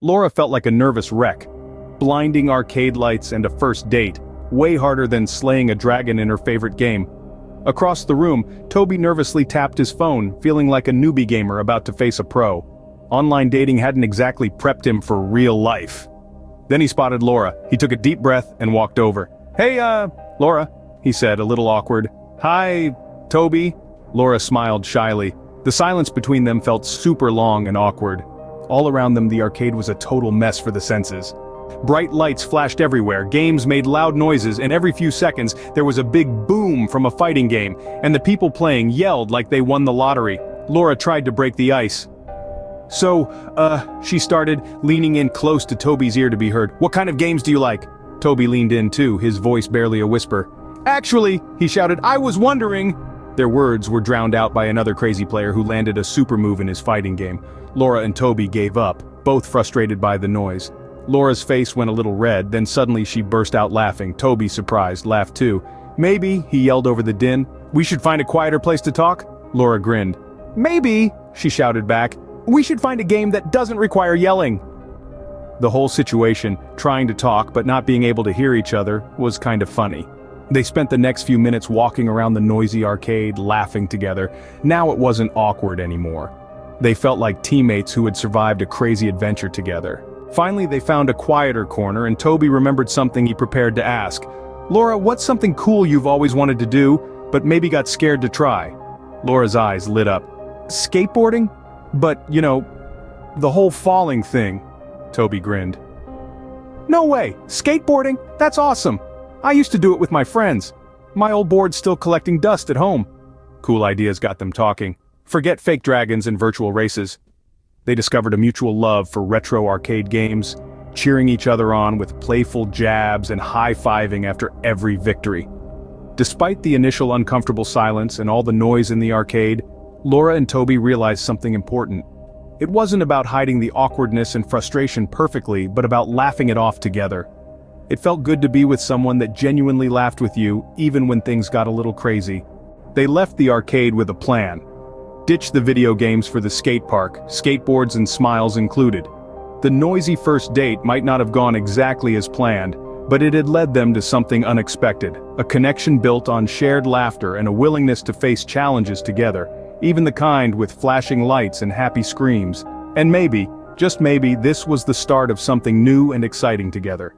Laura felt like a nervous wreck. Blinding arcade lights and a first date, way harder than slaying a dragon in her favorite game. Across the room, Toby nervously tapped his phone, feeling like a newbie gamer about to face a pro. Online dating hadn't exactly prepped him for real life. Then he spotted Laura. He took a deep breath and walked over. "Hey, Laura," he said, a little awkward. "Hi, Toby." Laura smiled shyly. The silence between them felt super long and awkward. All around them, the arcade was a total mess for the senses. Bright lights flashed everywhere, games made loud noises, and every few seconds, there was a big boom from a fighting game, and the people playing yelled like they won the lottery. Laura tried to break the ice. "So, she started, leaning in close to Toby's ear to be heard. "What kind of games do you like?" Toby leaned in too, his voice barely a whisper. "Actually," he shouted, "I was wondering." Their words were drowned out by another crazy player who landed a super move in his fighting game. Laura and Toby gave up, both frustrated by the noise. Laura's face went a little red, then suddenly she burst out laughing. Toby, surprised, laughed too. "Maybe," he yelled over the din, "we should find a quieter place to talk?" Laura grinned. "Maybe," she shouted back, "we should find a game that doesn't require yelling." The whole situation, trying to talk but not being able to hear each other, was kind of funny. They spent the next few minutes walking around the noisy arcade, laughing together. Now it wasn't awkward anymore. They felt like teammates who had survived a crazy adventure together. Finally, they found a quieter corner, and Toby remembered something he prepared to ask. "Laura, what's something cool you've always wanted to do, but maybe got scared to try?" Laura's eyes lit up. "Skateboarding? But, the whole falling thing." Toby grinned. "No way! Skateboarding? That's awesome! I used to do it with my friends. My old board's still collecting dust at home." Cool ideas got them talking. Forget fake dragons and virtual races. They discovered a mutual love for retro arcade games, cheering each other on with playful jabs and high-fiving after every victory. Despite the initial uncomfortable silence and all the noise in the arcade, Laura and Toby realized something important. It wasn't about hiding the awkwardness and frustration perfectly, but about laughing it off together. It felt good to be with someone that genuinely laughed with you, even when things got a little crazy. They left the arcade with a plan. Ditch the video games for the skate park, skateboards and smiles included. The noisy first date might not have gone exactly as planned, but it had led them to something unexpected, a connection built on shared laughter and a willingness to face challenges together, even the kind with flashing lights and happy screams. And maybe, just maybe, this was the start of something new and exciting together.